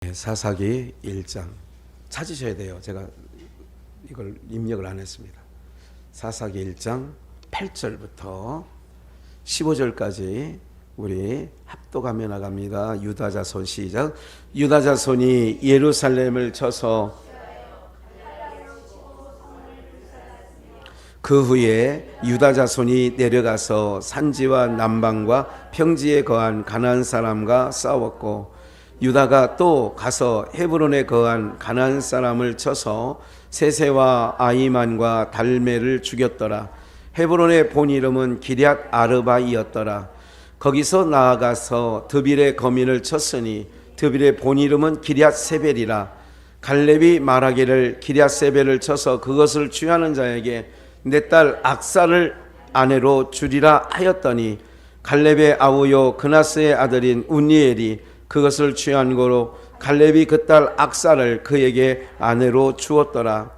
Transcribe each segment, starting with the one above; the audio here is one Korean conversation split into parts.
사사기 1장 찾으셔야 돼요. 제가 이걸 입력을 안 했습니다. 사사기 1장 8절부터 15절까지 우리 합독하며 나갑니다. 유다 자손 시작. 유다 자손이 예루살렘을 쳐서 그 후에 유다 자손이 내려가서 산지와 남방과 평지에 거한 가나안 사람과 싸웠고, 유다가 또 가서 헤브론에 거한 가나안 사람을 쳐서 세세와 아이만과 달메를 죽였더라. 헤브론의 본 이름은 기럇 아르바이었더라. 거기서 나아가서 드빌의 거민을 쳤으니 드빌의 본 이름은 기럇 세벨이라. 갈렙이 말하기를 기럇 세벨을 쳐서 그것을 취하는 자에게 내 딸 악사를 아내로 주리라 하였더니, 갈렙의 아우요 그나스의 아들인 운니엘이 그것을 취한 거로 갈렙이 그 딸 악사를 그에게 아내로 주었더라.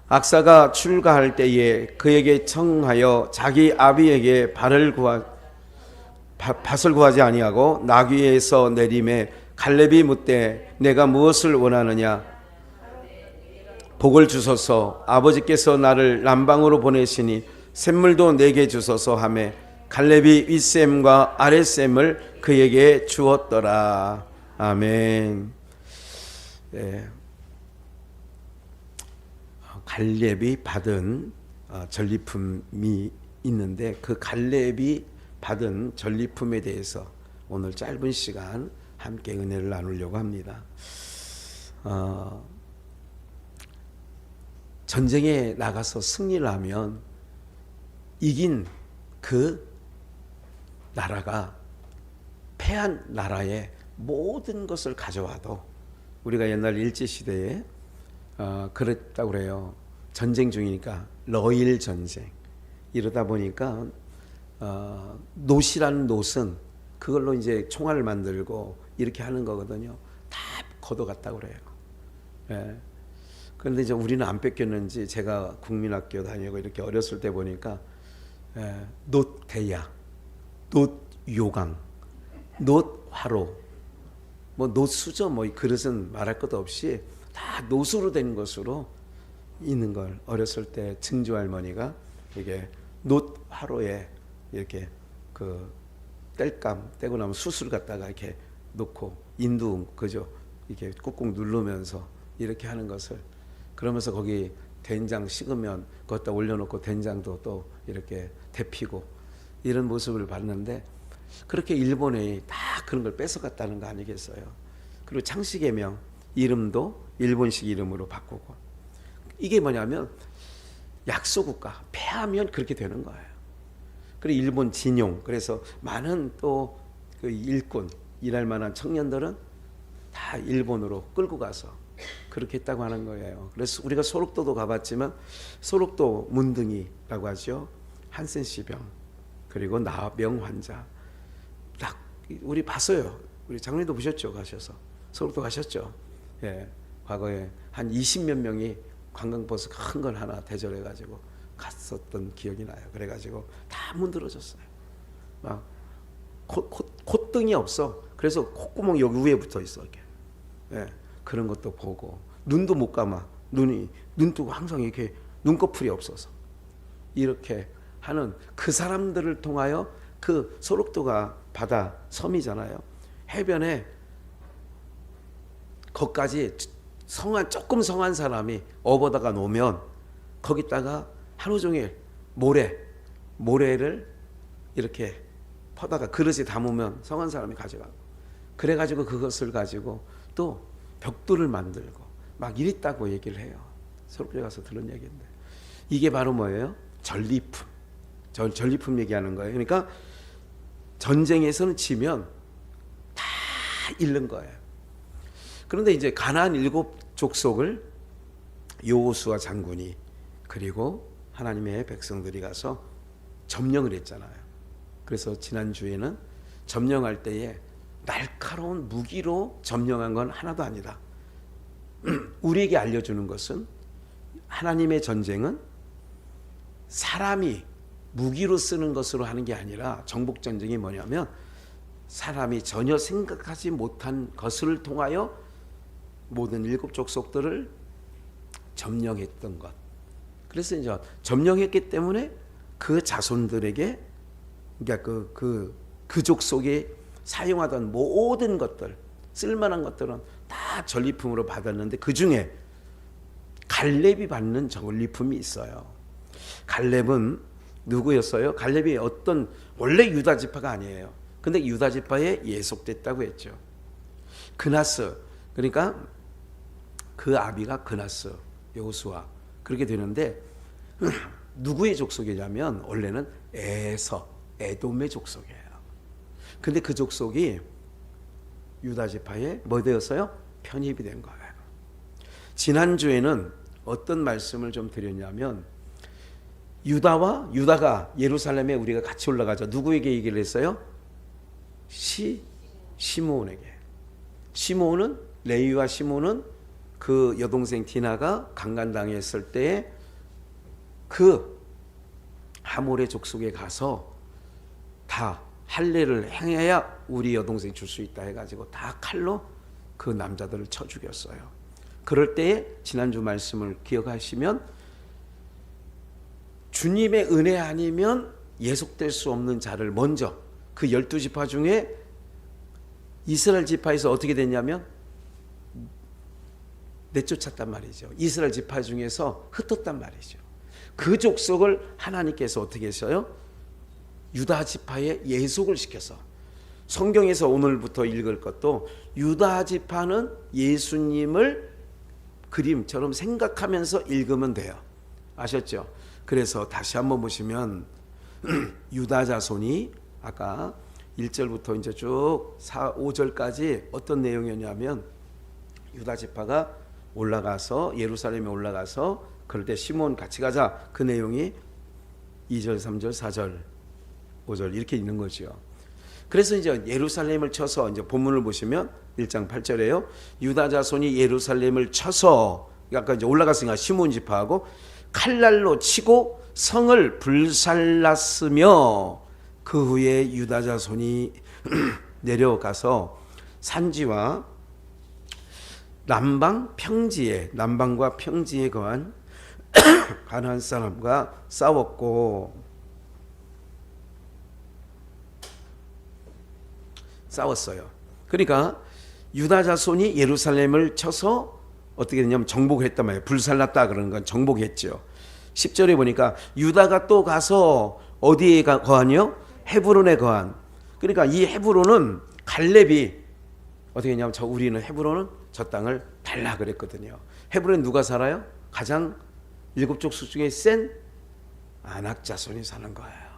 악사가 출가할 때에 그에게 청하여 자기 아비에게 밭을 구하지 아니하고 나귀에서 내림에 갈렙이 묻되 내가 무엇을 원하느냐? 복을 주소서. 아버지께서 나를 남방으로 보내시니 샘물도 내게 주소서 하매 갈렙이 윗샘과 아랫샘을 그에게 주었더라. 아멘. 네. 갈렙이 받은 전리품이 있는데, 그 갈렙이 받은 전리품에 대해서 오늘 짧은 시간 함께 은혜를 나누려고 합니다. 전쟁에 나가서 승리를 하면 이긴 그 나라가 패한 나라의 모든 것을 가져와도, 우리가 옛날 일제시대에 그랬다고 그래요. 전쟁 중이니까 러일 전쟁. 이러다 보니까 놋이라는 놋은 그걸로 이제 총알을 만들고 이렇게 하는 거거든요. 다 걷어갔다고 그래요. 예. 그런데 이제 우리는 안 뺏겼는지, 제가 국민학교 다니고 이렇게 어렸을 때 보니까 놋대야, 놋요강, 놋화로, 뭐 놋수저, 뭐 그릇은 말할 것도 없이 다 놋으로 된 것으로 있는 걸 어렸을 때 증조 할머니가 이게 놋화로에 이렇게 그 뗄감 떼고 나면 숯을 갖다가 이렇게 놓고 인두 그죠, 이렇게 꾹꾹 누르면서 이렇게 하는 것을, 그러면서 거기 된장 식으면 거기다 올려놓고 된장도 또 이렇게 데피고 이런 모습을 봤는데, 그렇게 일본에 다 그런 걸 뺏어갔다는 거 아니겠어요? 그리고 창씨개명 이름도 일본식 이름으로 바꾸고, 이게 뭐냐면 약소국가, 패하면 그렇게 되는 거예요. 그리고 일본 진용, 그래서 많은 또 그 일꾼, 일할 만한 청년들은 다 일본으로 끌고 가서 그렇게 했다고 하는 거예요. 그래서 우리가 소록도도 가봤지만, 소록도 문둥이라고 하죠. 한센시병, 그리고 나병 환자, 딱 우리 봤어요. 우리 장로님도 보셨죠? 가셔서 소록도 가셨죠? 예, 과거에 한 20몇 명이 관광버스 큰 걸 하나 대절해가지고 갔었던 기억이 나요. 그래가지고 다 문드러졌어요. 막 콧등이 없어. 그래서 콧구멍 여기 위에 붙어 있어 이렇게. 예, 그런 것도 보고, 눈도 못 감아. 눈 뜨고 항상 이렇게 눈꺼풀이 없어서 이렇게 하는 그 사람들을 통하여, 그 소록도가 바다 섬이잖아요. 해변에 거기까지 조금 성한 사람이 업어다가 놓으면 거기다가 하루 종일 모래를 이렇게 퍼다가 그릇에 담으면 성한 사람이 가져가고, 그래가지고 그것을 가지고 또 벽돌을 만들고 막 이랬다고 얘기를 해요. 소록도에 가서 들은 얘기인데, 이게 바로 뭐예요? 전리품. 전리품 얘기하는 거예요. 그러니까 전쟁에서는 지면 다 잃는 거예요. 그런데 이제 가나안 7족속을 여호수아 장군이, 그리고 하나님의 백성들이 가서 점령을 했잖아요. 그래서 지난주에는 점령할 때에 날카로운 무기로 점령한 건 하나도 아니다. 우리에게 알려주는 것은, 하나님의 전쟁은 사람이 무기로 쓰는 것으로 하는 게 아니라, 정복전쟁이 뭐냐면 사람이 전혀 생각하지 못한 것을 통하여 모든 7족속들을 점령했던 것. 그래서 이제 점령했기 때문에 그 자손들에게, 그러니까 그 족속이 사용하던 모든 것들, 쓸만한 것들은 다 전리품으로 받았는데 그 중에 갈렙이 받는 전리품이 있어요. 갈렙은 누구였어요? 갈렙이 원래 유다 지파가 아니에요. 근데 유다 지파에 예속됐다고 했죠. 그나스, 그러니까 그 아비가 그나스, 여호수아 그렇게 되는데 누구의 족속이냐면 원래는 에돔의 족속이에요. 근데 그 족속이 유다 지파에 뭐 되었어요? 편입이 된 거예요. 지난주에는 어떤 말씀을 좀 드렸냐면 유다가 예루살렘에 우리가 같이 올라가자. 누구에게 얘기를 했어요? 시므온에게. 시므온은, 레위와 시므온은 그 여동생 디나가 강간당했을 때에 그 하몰의 족속에 가서 다 할례를 행해야 우리 여동생 줄 수 있다 해가지고 다 칼로 그 남자들을 쳐 죽였어요. 그럴 때에 지난주 말씀을 기억하시면 주님의 은혜 아니면 예속될 수 없는 자를 먼저 그 12지파 중에 이스라엘 지파에서 어떻게 됐냐면 내쫓았단 말이죠. 이스라엘 지파 중에서 흩었단 말이죠. 그 족속을 하나님께서 어떻게 했어요? 유다 지파에 예속을 시켜서, 성경에서 오늘부터 읽을 것도 유다 지파는 예수님을 그림처럼 생각하면서 읽으면 돼요. 아셨죠? 그래서 다시 한번 보시면 유다 자손이 아까 1절부터 이제 쭉 5절까지 어떤 내용이었냐면 유다 지파가 올라가서 예루살렘에 올라가서 그럴 때 시몬 같이 가자. 그 내용이 2절, 3절, 4절, 5절 이렇게 있는 거죠. 그래서 이제 예루살렘을 쳐서 이제 본문을 보시면 1장 8절에요. 유다 자손이 예루살렘을 쳐서 아까 이제 올라갔으니까 시몬 지파하고 칼날로 치고 성을 불살랐으며 그 후에 유다 자손이 내려가서 산지와 남방과 평지에 거한 가나안 사람과 싸웠어요. 그러니까 유다 자손이 예루살렘을 쳐서 어떻게 되냐면 정복을 했단 말이에요. 불살랐다 그러는 건 정복했죠. 10절에 보니까 유다가 또 가서 어디에 거하니요? 헤브론에 거한. 그러니까 이 헤브론은 갈렙이 어떻게 했냐면 우리는 헤브론은 저 땅을 달라 그랬거든요. 헤브론에 누가 살아요? 가장 7족속 중에 센 아낙 자손이 사는 거예요.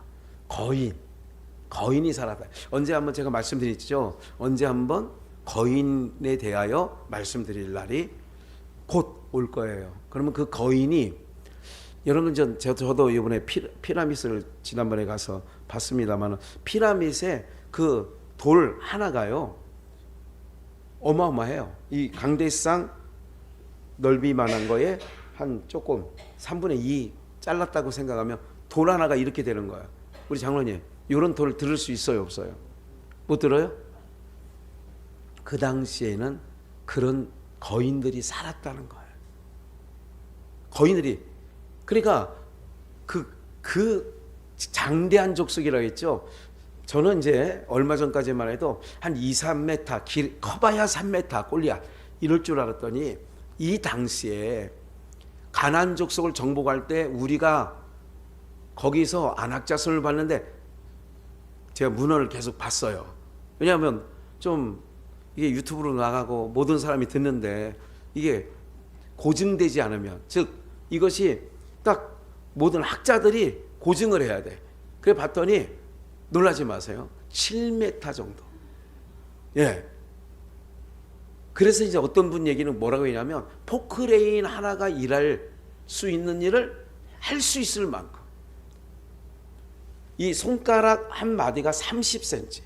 거인이 살았다. 언제 한번 제가 말씀드렸죠. 언제 한번 거인에 대하여 말씀드릴 날이 곧 올 거예요. 그러면 그 거인이, 여러분 저도 이번에 피라미드를 지난번에 가서 봤습니다만 피라미드에 그 돌 하나가요 어마어마해요. 이 강대상 넓이만한 거에 한 조금 3분의 2 잘랐다고 생각하면 돌 하나가 이렇게 되는 거예요. 우리 장로님, 이런 돌을 들을 수 있어요, 없어요? 못 들어요? 그 당시에는 그런 거인들이 살았다는 거예요. 거인들이. 그러니까 그 장대한 족속이라고 했죠. 저는 이제 얼마 전까지만 해도 한 2, 3m, 커봐야 3m 꼴리야 이럴 줄 알았더니 이 당시에 가나안 족속을 정복할 때 우리가 거기서 안악자손을 봤는데 제가 문헌을 계속 봤어요. 왜냐하면 좀 이게 유튜브로 나가고 모든 사람이 듣는데 이게 고증되지 않으면, 즉 이것이 딱 모든 학자들이 고증을 해야 돼. 그래 봤더니 놀라지 마세요. 7m 정도. 예. 그래서 이제 어떤 분 얘기는 뭐라고 했냐면 포크레인 하나가 일할 수 있는 일을 할 수 있을 만큼. 이 손가락 한 마디가 30cm.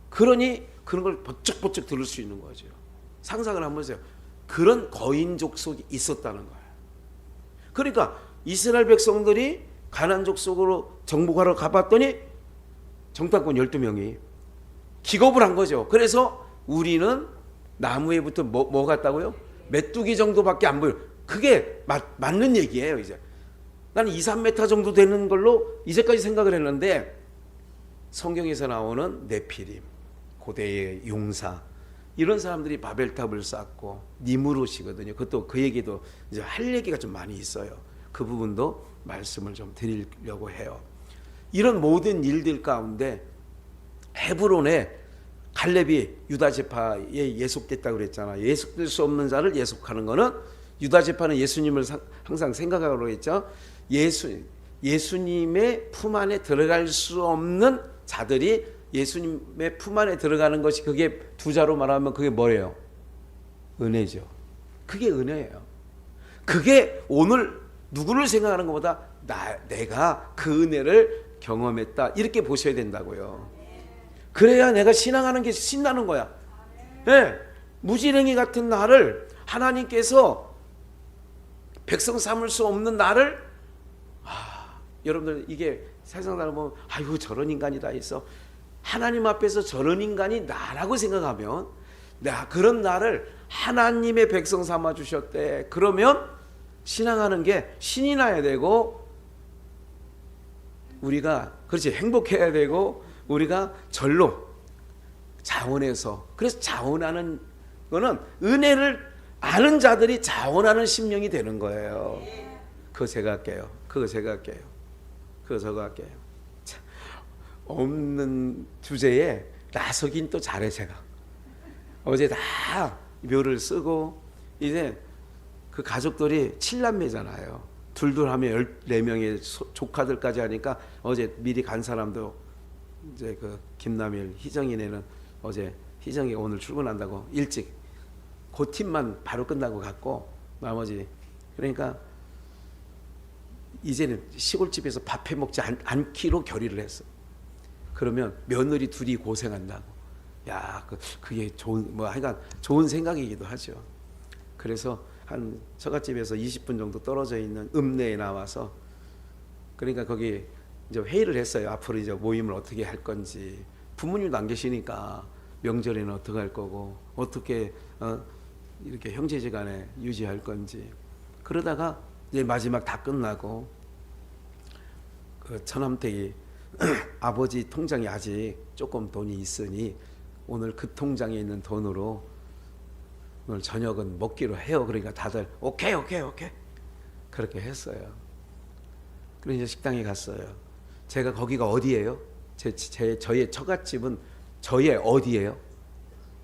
그러니 그런 걸 버쩍버쩍 들을 수 있는 거죠. 상상을 한번 해보세요. 그런 거인 족속이 있었다는 거예요. 그러니까 이스라엘 백성들이 가나안 족속으로 정복하러 가봤더니 정탐꾼 12명이 기겁을 한 거죠. 그래서 우리는 나무에 붙은 뭐 같다고요? 메뚜기 정도밖에 안 보여. 그게 맞는 얘기예요. 이제 나는 2, 3m 정도 되는 걸로 이제까지 생각을 했는데, 성경에서 나오는 네피림, 고대의 용사, 이런 사람들이 바벨탑을 쌓고 니무롯이거든요. 그것도 그 얘기도 이제 할 얘기가 좀 많이 있어요. 그 부분도 말씀을 좀 드리려고 해요. 이런 모든 일들 가운데 헤브론에 갈렙이 유다 지파에 예속됐다고 그랬잖아요. 예속될 수 없는 자를 예속하는 거는, 유다 지파는 예수님을 항상 생각하고 했죠. 예수님의 품 안에 들어갈 수 없는 자들이 예수님의 품 안에 들어가는 것이, 그게 두 자로 말하면 그게 뭐예요? 은혜죠. 그게 은혜예요. 그게 오늘 누구를 생각하는 것보다 내가 그 은혜를 경험했다, 이렇게 보셔야 된다고요. 그래야 내가 신앙하는 게 신나는 거야. 네, 무지랭이 같은 나를 하나님께서 백성 삼을 수 없는 나를, 여러분들 이게 세상 사람 보면 아이고 저런 인간이 다 있어. 하나님 앞에서 저런 인간이 나라고 생각하면, 그런 나를 하나님의 백성 삼아 주셨대. 그러면 신앙하는 게 신이 나야 되고, 우리가 그렇지 행복해야 되고, 우리가 절로 자원해서, 그래서 자원하는 거는 은혜를 아는 자들이 자원하는 심령이 되는 거예요. 그거 제가 할게요. 없는 주제에 나서긴 또 잘해. 제가 어제 다 묘를 쓰고, 이제 그 가족들이 7남매잖아요. 둘둘 하면 14명의 조카들까지 하니까, 어제 미리 간 사람도 이제 그 김남일, 희정이네는 어제, 희정이가 오늘 출근한다고 일찍 그 팀만 바로 끝나고 갔고, 나머지, 그러니까 이제는 시골집에서 밥 해 먹지 않기로 결의를 했어. 그러면 며느리 둘이 고생한다고. 야, 그게 좋은, 하여간 좋은 생각이기도 하죠. 그래서 한 처갓집에서 20분 정도 떨어져 있는 읍내에 나와서, 그러니까 거기 이제 회의를 했어요. 앞으로 이제 모임을 어떻게 할 건지. 부모님도 안 계시니까 명절에는 어떻게 할 거고, 어떻게 이렇게 형제지간에 유지할 건지. 그러다가 이제 마지막 다 끝나고, 그 처남댁이 아버지 통장에 아직 조금 돈이 있으니 오늘 그 통장에 있는 돈으로 오늘 저녁은 먹기로 해요. 그러니까 다들 오케이 그렇게 했어요. 그래서 이제 식당에 갔어요. 제가 거기가 어디예요? 저의 처갓집은 저의 어디예요?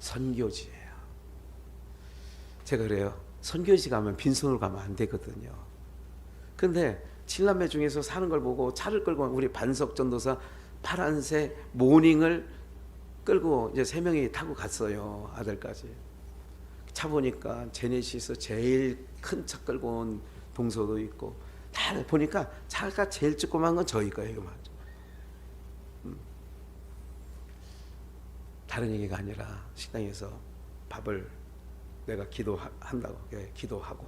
선교지예요. 제가 그래요. 선교지 가면 빈손으로 가면 안 되거든요. 근데 7남매 중에서 사는 걸 보고 차를 끌고, 우리 반석 전도사 파란색 모닝을 끌고 이제 3명이 타고 갔어요. 아들까지. 차 보니까 제네시스 제일 큰 차 끌고 온 동서도 있고, 다 보니까 차가 제일 조그만 건 저희 거예요. 다른 얘기가 아니라 식당에서 밥을 내가 기도한다고, 기도하고,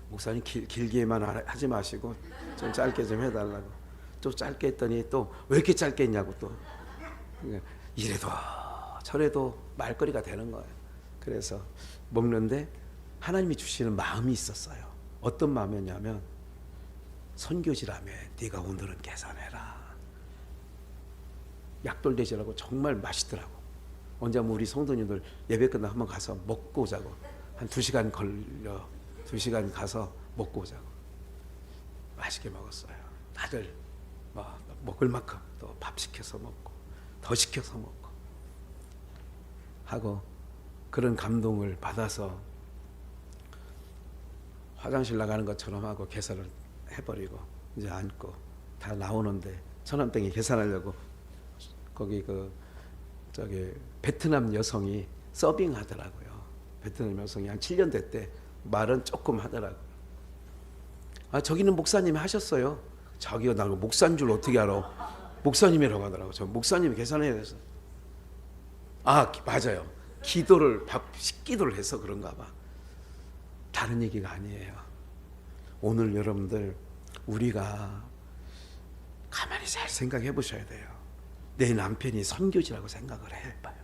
목사님 길게만 하지 마시고 좀 짧게 좀 해달라고. 좀 짧게 했더니 또 왜 이렇게 짧게 했냐고, 또 이래도 저래도 말거리가 되는 거예요. 그래서 먹는데 하나님이 주시는 마음이 있었어요. 어떤 마음이었냐면, 선교지라며 네가 오늘은 계산해라. 약돌돼지라고 정말 맛있더라고. 언제 한번 우리 성도님들 예배 끝나고 한번 가서 먹고 오자고. 한 2시간 걸려. 2시간 가서 먹고 오자고. 맛있게 먹었어요. 다들 먹을 만큼 또 밥 시켜서 먹고, 더 시켜서 먹고 하고, 그런 감동을 받아서 화장실 나가는 것처럼 하고 계산을 해버리고 이제 앉고 다 나오는데, 처남댁이 계산하려고 거기 저기 베트남 여성이 서빙하더라고요. 베트남 여성이 한 7년 됐대. 말은 조금 하더라고요. 저기는 목사님이 하셨어요. 자기가 나 목사인 줄 어떻게 알아? 목사님이라고 하더라고요. 저 목사님이 계산해야 돼서. 맞아요. 식기도를 해서 그런가 봐. 다른 얘기가 아니에요. 오늘 여러분들, 우리가 가만히 잘 생각해 보셔야 돼요. 내 남편이 선교지라고 생각을 해봐요.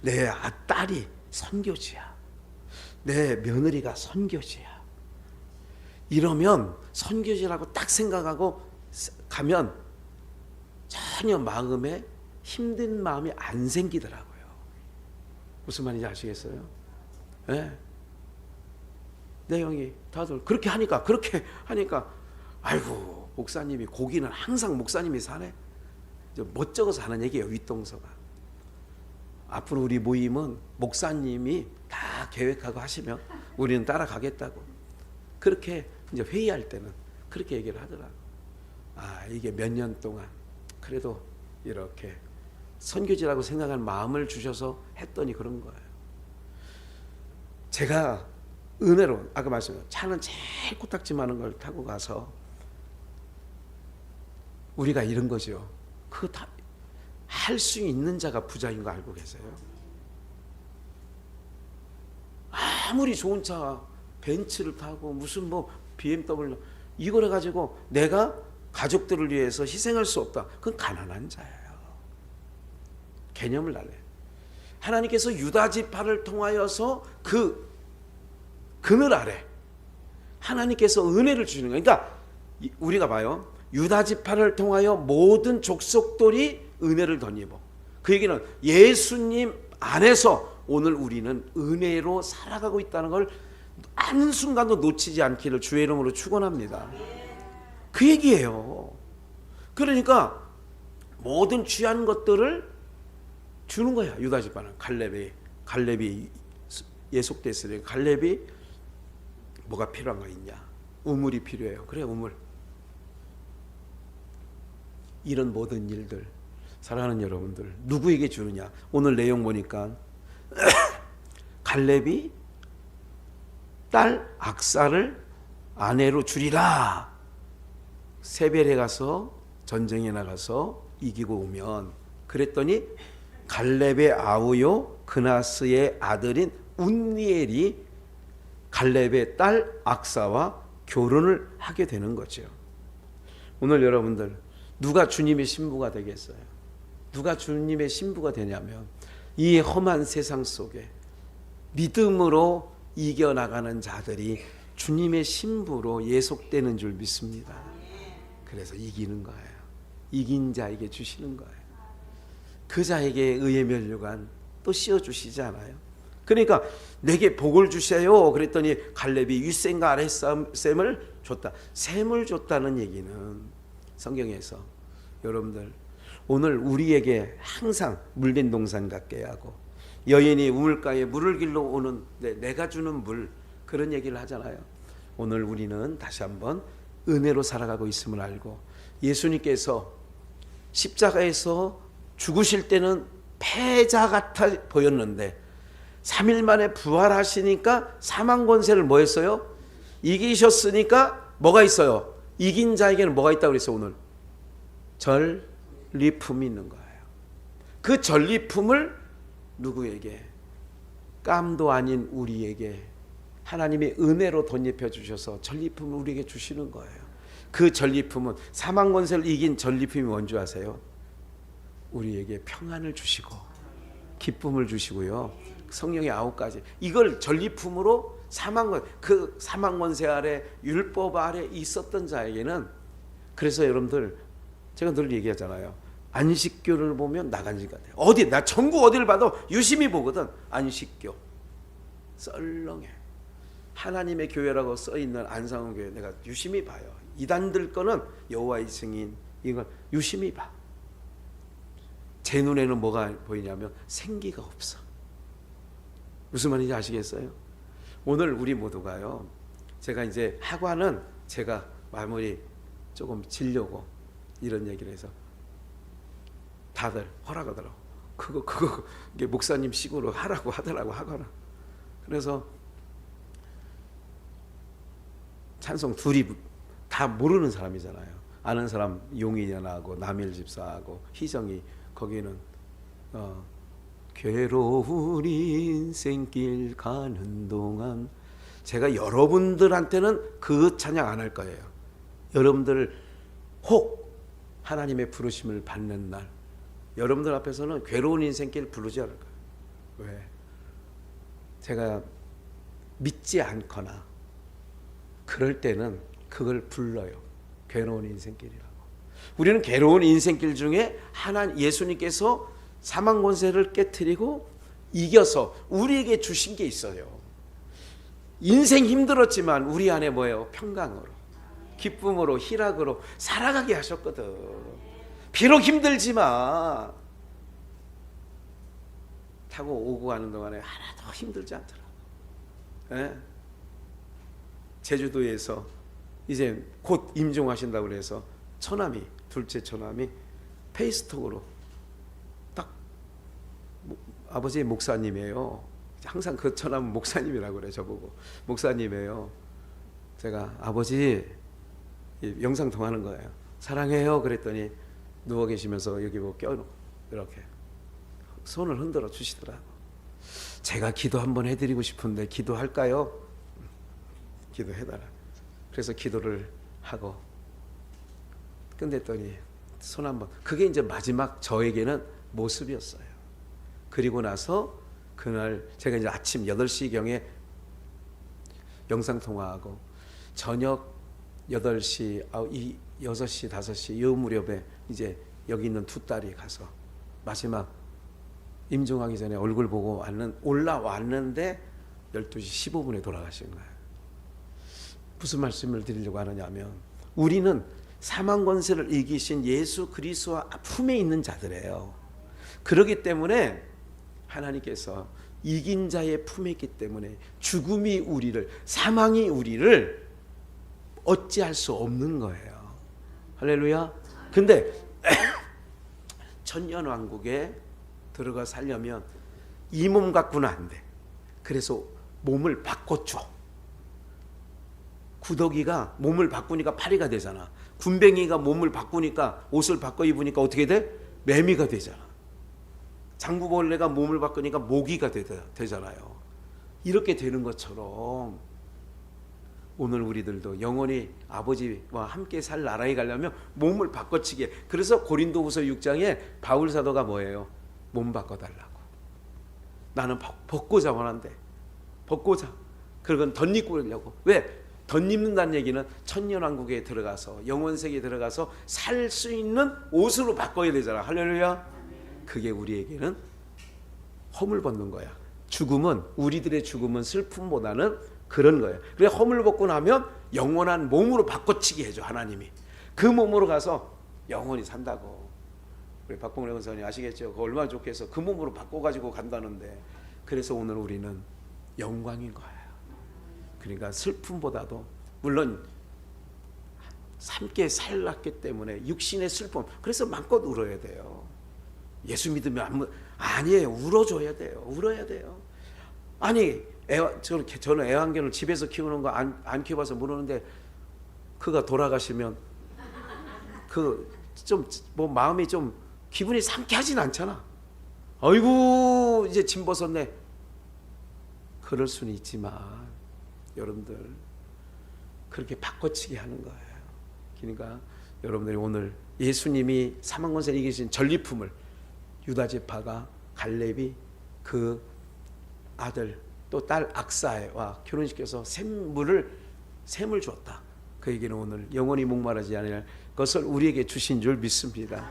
내 딸이 선교지야. 내 며느리가 선교지야. 이러면 선교지라고 딱 생각하고 가면 전혀 마음에 힘든 마음이 안 생기더라고요. 무슨 말인지 아시겠어요? 네. 내용이 다들 그렇게 하니까 아이고 목사님이 고기는 항상 목사님이 사네. 멋쩍어서 하는 얘기예요. 윗동서가. 앞으로 우리 모임은 목사님이 다 계획하고 하시면 우리는 따라가겠다고. 그렇게 이제 회의할 때는 그렇게 얘기를 하더라고. 이게 몇 년 동안 그래도 이렇게 선교지라고 생각한 마음을 주셔서 했더니 그런 거예요. 제가 은혜로 아까 말씀드렸죠. 차는 제일 코딱지 많은 걸 타고 가서 우리가 이런 거죠. 그거 다 할 수 있는 자가 부자인 거 알고 계세요? 아무리 좋은 차 벤츠를 타고 무슨 뭐 BMW 이걸 해가지고 내가 가족들을 위해서 희생할 수 없다. 그건 가난한 자예요. 개념을 달래. 하나님께서 유다 지파를 통하여서 그 그늘 아래 하나님께서 은혜를 주시는 거예요. 그러니까 우리가 봐요. 유다 지파를 통하여 모든 족속들이 은혜를 덧입어. 그 얘기는 예수님 안에서 오늘 우리는 은혜로 살아가고 있다는 걸 한순간도 놓치지 않기를 주의 이름으로 축원합니다. 그 얘기예요. 그러니까 모든 귀한 것들을 주는 거야. 유다 지파는 갈렙이 예속됐으니 갈렙이 뭐가 필요한 거 있냐? 우물이 필요해요. 그래 우물. 이런 모든 일들 사랑하는 여러분들 누구에게 주느냐? 오늘 내용 보니까 갈렙이 딸 악사를 아내로 주리라. 세벨에 가서 전쟁에 나가서 이기고 오면 그랬더니 갈렙의 아우요 그나스의 아들인 운니엘이 갈렙의 딸 악사와 결혼을 하게 되는 거죠. 오늘 여러분들 누가 주님의 신부가 되겠어요? 누가 주님의 신부가 되냐면 이 험한 세상 속에 믿음으로 이겨나가는 자들이 주님의 신부로 예속되는 줄 믿습니다. 그래서 이기는 거예요. 이긴 자에게 주시는 거예요. 그 자에게 의의 면류관 또 씌워주시잖아요. 그러니까 내게 복을 주세요. 그랬더니 갈렙이 윗셈과 아랫셈을 줬다. 셈을 줬다는 얘기는 성경에서 여러분들 오늘 우리에게 항상 물된 동산 같게 하고 여인이 우물가에 물을 길러 오는데 내가 주는 물 그런 얘기를 하잖아요. 오늘 우리는 다시 한번 은혜로 살아가고 있음을 알고 예수님께서 십자가에서 죽으실 때는 패자 같아 보였는데 3일 만에 부활하시니까 사망 권세를 뭐 했어요? 이기셨으니까 뭐가 있어요? 이긴 자에게는 뭐가 있다고 그랬어요 오늘? 전리품이 있는 거예요. 그 전리품을 누구에게? 깜도 아닌 우리에게 하나님의 은혜로 덧입혀 주셔서 전리품을 우리에게 주시는 거예요. 그 전리품은 사망 권세를 이긴 전리품이 뭔지 아세요? 우리에게 평안을 주시고 기쁨을 주시고요. 성령의 9가지 이걸 전리품으로 그 사망 권세 아래 율법 아래 있었던 자에게는 그래서 여러분들 제가 늘 얘기하잖아요. 안식교를 보면 나간지 같아요. 어디 나 전국 어디를 봐도 유심히 보거든. 안식교 썰렁해. 하나님의 교회라고 써있는 안상훈교회 내가 유심히 봐요. 이단들 거는 여호와의 증인 이걸 유심히 봐. 제 눈에는 뭐가 보이냐면 생기가 없어. 무슨 말인지 아시겠어요? 오늘 우리 모두가요. 제가 이제 학과는 제가 마무리 조금 지려고 이런 얘기를 해서 다들 허락하더라고. 그거 이게 목사님 식으로 하라고 하더라고 학과는. 그래서 찬송 둘이 다 모르는 사람이잖아요. 아는 사람 용인이하고 남일 집사하고 희정이 거기는 괴로운 인생길 가는 동안 제가 여러분들한테는 그 찬양 안 할 거예요. 여러분들 혹 하나님의 부르심을 받는 날 여러분들 앞에서는 괴로운 인생길 부르지 않을 거예요. 왜? 제가 믿지 않거나 그럴 때는 그걸 불러요. 괴로운 인생길이라고. 우리는 괴로운 인생길 중에 예수님께서 사망 권세를 깨트리고 이겨서 우리에게 주신 게 있어요. 인생 힘들었지만 우리 안에 뭐예요? 평강으로, 기쁨으로, 희락으로 살아가게 하셨거든. 비록 힘들지만 타고 오고 가는 동안에 하나도 힘들지 않더라고. 예? 제주도에서 이제 곧 임종하신다고 그래서 둘째 처남이 페이스톡으로 딱 아버지 목사님이에요. 항상 그 처남은 목사님이라고 그래. 저보고 목사님이에요. 제가 아버지 영상 통화하는 거예요. 사랑해요 그랬더니 누워 계시면서 여기 뭐 껴놓고 이렇게 손을 흔들어 주시더라고. 제가 기도 한번 해드리고 싶은데 기도할까요? 기도해달라. 그래서 기도를 하고 끝냈더니 손 한번. 그게 이제 마지막 저에게는 모습이었어요. 그리고 나서 그날 제가 이제 아침 8시경에 영상통화하고 저녁 8시, 6시, 5시 요 무렵에 이제 여기 있는 두 딸이 가서 마지막 임종하기 전에 얼굴 보고 올라왔는데 12시 15분에 돌아가신 거예요. 무슨 말씀을 드리려고 하느냐면 우리는 사망 권세를 이기신 예수 그리스도와 품에 있는 자들이에요. 그렇기 때문에 하나님께서 이긴 자의 품에 있기 때문에 사망이 우리를 어찌할 수 없는 거예요. 할렐루야. 근데 천년왕국에 들어가 살려면 이 몸 갖고는 안 돼. 그래서 몸을 바꿔줘. 구더기가 몸을 바꾸니까 파리가 되잖아. 군뱅이가 몸을 바꾸니까 옷을 바꿔 입으니까 어떻게 돼? 매미가 되잖아. 장구벌레가 몸을 바꾸니까 모기가 되잖아요. 이렇게 되는 것처럼 오늘 우리들도 영원히 아버지와 함께 살 나라에 가려면 몸을 바꿔치게. 그래서 고린도후서 6장에 바울 사도가 뭐예요? 몸 바꿔달라고. 나는 벗고자 원한대. 벗고자. 그건 덧입고 하려고. 왜? 덧입는다는 얘기는 천년왕국에 들어가서 영원세계에 들어가서 살 수 있는 옷으로 바꿔야 되잖아. 할렐루야. 그게 우리에게는 허물 벗는 거야. 우리들의 죽음은 슬픔보다는 그런 거예요. 그래 허물 벗고 나면 영원한 몸으로 바꿔치기 해줘. 하나님이 그 몸으로 가서 영원히 산다고. 우리 박봉래 권사님 아시겠죠? 그 얼마나 좋겠어. 그 몸으로 바꿔가지고 간다는데. 그래서 오늘 우리는 영광인 거예요. 그러니까 슬픔보다도 물론 함께 살았기 때문에 육신의 슬픔, 그래서 마음껏 울어야 돼요. 예수 믿으면 아니에요. 울어줘야 돼요. 울어야 돼요. 아니 저는 애완견을 집에서 키우는 거 안 키워봐서 모르는데 그가 돌아가시면 좀 뭐 마음이 좀 기분이 상쾌하진 않잖아. 아이고 이제 짐 벗었네. 그럴 수는 있지만 여러분들 그렇게 바꿔치기 하는 거예요. 그러니까 여러분들이 오늘 예수님이 사망 권세를 이기신 전리품을 유다 지파가 갈렙이 그 아들 또 딸 악사와 결혼시켜서 샘을 줬다. 그 얘기는 오늘 영원히 목마르지 않을 것을 우리에게 주신 줄 믿습니다.